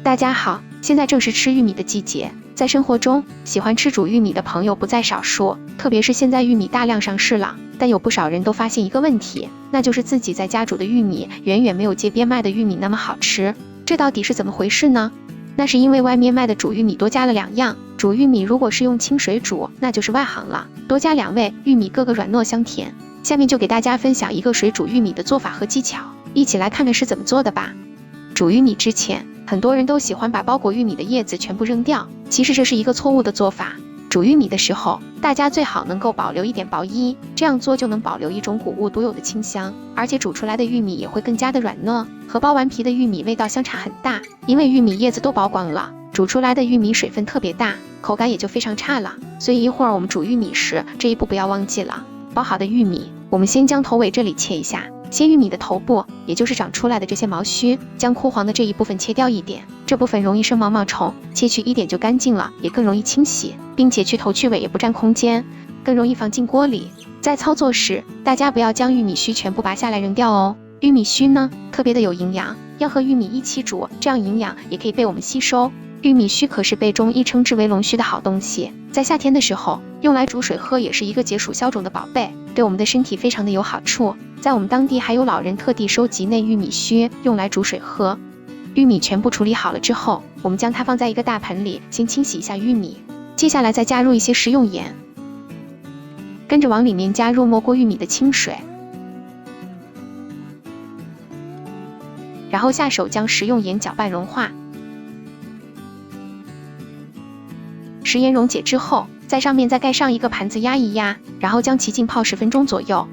大家好，现在正是吃玉米的季节，在生活中喜欢吃煮玉米的朋友不在少数，特别是现在玉米大量上市了，但有不少人都发现一个问题，那就是自己在家煮的玉米远远没有街边卖的玉米那么好吃，这到底是怎么回事呢？那是因为外面卖的煮玉米多加了2样，煮玉米如果是用清水煮，那就是外行了，多加2味，玉米个个软糯香甜。下面就给大家分享一个水煮玉米的做法和技巧，一起来看看是怎么做的吧。煮玉米之前，很多人都喜欢把包裹玉米的叶子全部扔掉，其实这是一个错误的做法。煮玉米的时候，大家最好能够保留一点薄衣，这样做就能保留一种谷物独有的清香，而且煮出来的玉米也会更加的软糯，和剥完皮的玉米味道相差很大。因为玉米叶子都剥光了，煮出来的玉米水分特别大，口感也就非常差了。所以一会儿我们煮玉米时，这一步不要忘记了。剥好的玉米，我们先将头尾这里切一下，切玉米的头部，也就是长出来的这些毛须，将枯黄的这一部分切掉一点，这部分容易生毛毛虫，切去一点就干净了，也更容易清洗，并且去头去尾也不占空间，更容易放进锅里。在操作时，大家不要将玉米须全部拔下来扔掉哦。玉米须呢，特别的有营养，要和玉米一起煮，这样营养也可以被我们吸收。玉米须可是被中医称之为龙须的好东西，在夏天的时候用来煮水喝，也是一个解暑消肿的宝贝，对我们的身体非常的有好处。在我们当地还有老人特地收集内玉米须用来煮水喝。玉米全部处理好了之后，我们将它放在一个大盆里，先清洗一下玉米，接下来再加入一些食用盐，跟着往里面加入没过玉米的清水，然后下手将食用盐搅拌融化。食盐溶解之后，在上面再盖上一个盘子压一压，然后将其浸泡10分钟左右，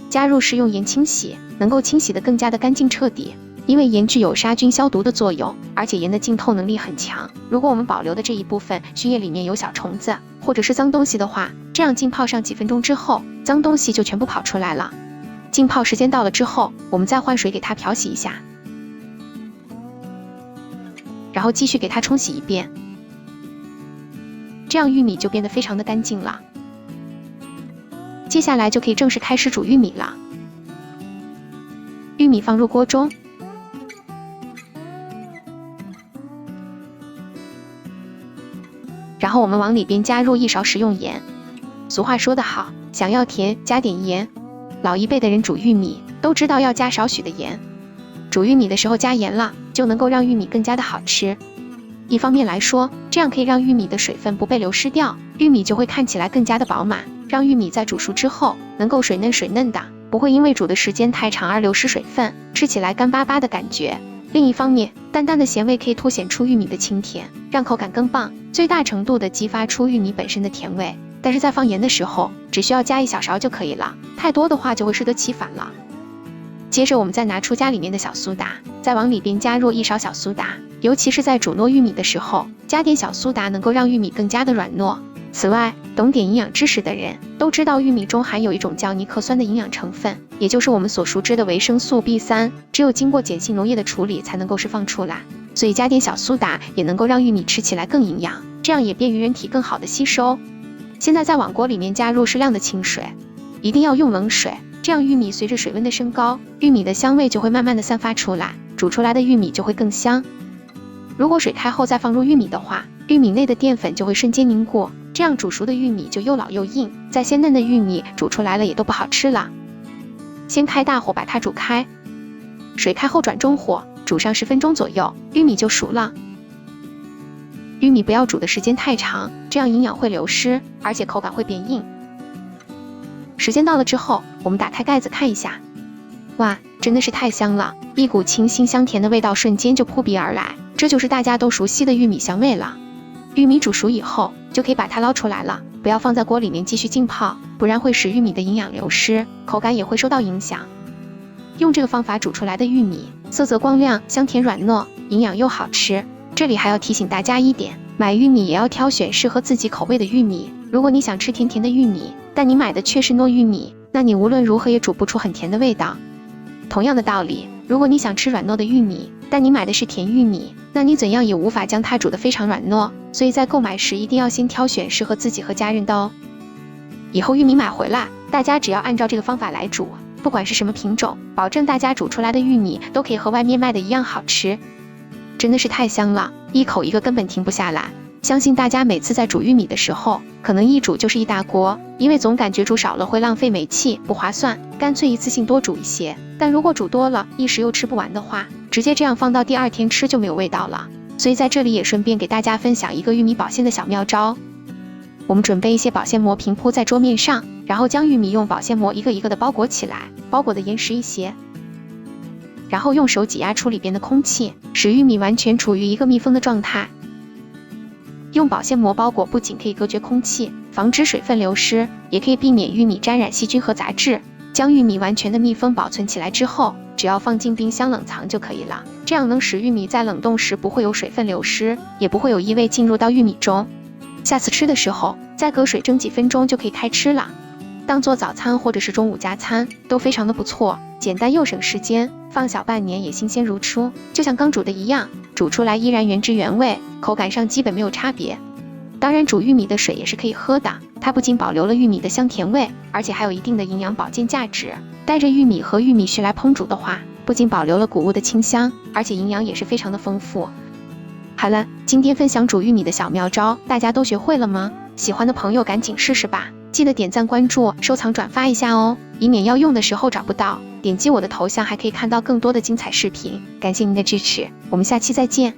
加入食用盐清洗，能够清洗得更加的干净彻底。因为盐具有杀菌消毒的作用，而且盐的浸透能力很强，如果我们保留的这一部分须叶里面有小虫子或者是脏东西的话，这样浸泡上几分钟之后，脏东西就全部跑出来了。浸泡时间到了之后，我们再换水给它漂洗一下，然后继续给它冲洗一遍，这样玉米就变得非常的干净了。接下来就可以正式开始煮玉米了。玉米放入锅中，然后我们往里边加入1勺食用盐。俗话说得好，想要甜加点盐，老一辈的人煮玉米都知道要加少许的盐，煮玉米的时候加盐了，就能够让玉米更加的好吃。一方面来说，这样可以让玉米的水分不被流失掉，玉米就会看起来更加的饱满，让玉米在煮熟之后能够水嫩水嫩的，不会因为煮的时间太长而流失水分，吃起来干巴巴的感觉。另一方面，淡淡的咸味可以凸显出玉米的清甜，让口感更棒，最大程度的激发出玉米本身的甜味。但是在放盐的时候，只需要加1小勺就可以了，太多的话就会适得其反了。接着我们再拿出家里面的小苏打，再往里边加入1勺小苏打，尤其是在煮糯玉米的时候，加点小苏打能够让玉米更加的软糯。此外，懂点营养知识的人都知道，玉米中含有一种叫尼克酸的营养成分，也就是我们所熟知的维生素 B3， 只有经过碱性溶液的处理才能够释放出来，所以加点小苏打也能够让玉米吃起来更营养，这样也便于人体更好的吸收。现在再往锅里面加入适量的清水，一定要用冷水，这样玉米随着水温的升高，玉米的香味就会慢慢的散发出来，煮出来的玉米就会更香。如果水开后再放入玉米的话，玉米内的淀粉就会瞬间凝固，这样煮熟的玉米就又老又硬，再鲜嫩的玉米煮出来了也都不好吃了。先开大火把它煮开，水开后转中火，煮上10分钟左右，玉米就熟了。玉米不要煮的时间太长，这样营养会流失，而且口感会变硬。时间到了之后，我们打开盖子看一下，哇，真的是太香了，一股清新香甜的味道瞬间就扑鼻而来，这就是大家都熟悉的玉米香味了。玉米煮熟以后，就可以把它捞出来了，不要放在锅里面继续浸泡，不然会使玉米的营养流失，口感也会受到影响。用这个方法煮出来的玉米，色泽光亮，香甜软糯，营养又好吃。这里还要提醒大家一点，买玉米也要挑选适合自己口味的玉米，如果你想吃甜甜的玉米，但你买的却是糯玉米，那你无论如何也煮不出很甜的味道。同样的道理，如果你想吃软糯的玉米，但你买的是甜玉米，那你怎样也无法将它煮得非常软糯，所以在购买时一定要先挑选适合自己和家人的哦。以后玉米买回来，大家只要按照这个方法来煮，不管是什么品种，保证大家煮出来的玉米都可以和外面卖的一样好吃。真的是太香了，一口一个根本停不下来。相信大家每次在煮玉米的时候，可能一煮就是一大锅，因为总感觉煮少了会浪费煤气，不划算，干脆一次性多煮一些。但如果煮多了，一时又吃不完的话，直接这样放到第2天吃就没有味道了。所以在这里也顺便给大家分享一个玉米保鲜的小妙招。我们准备一些保鲜膜平铺在桌面上，然后将玉米用保鲜膜一个一个的包裹起来，包裹的严实一些。然后用手挤压出里边的空气，使玉米完全处于一个密封的状态。用保鲜膜包裹不仅可以隔绝空气，防止水分流失，也可以避免玉米沾染细菌和杂质。将玉米完全的密封保存起来之后，只要放进冰箱冷藏就可以了。这样能使玉米在冷冻时不会有水分流失，也不会有异味进入到玉米中。下次吃的时候，再隔水蒸几分钟就可以开吃了。当做早餐或者是中午加餐，都非常的不错，简单又省时间，放小半年也新鲜如初，就像刚煮的一样，煮出来依然原汁原味，口感上基本没有差别。当然煮玉米的水也是可以喝的，它不仅保留了玉米的香甜味，而且还有一定的营养保健价值。带着玉米和玉米须来烹煮的话，不仅保留了谷物的清香，而且营养也是非常的丰富。好了，今天分享煮玉米的小妙招，大家都学会了吗？喜欢的朋友赶紧试试吧，记得点赞、关注、收藏、转发一下哦，以免要用的时候找不到。点击我的头像还可以看到更多的精彩视频，感谢您的支持，我们下期再见。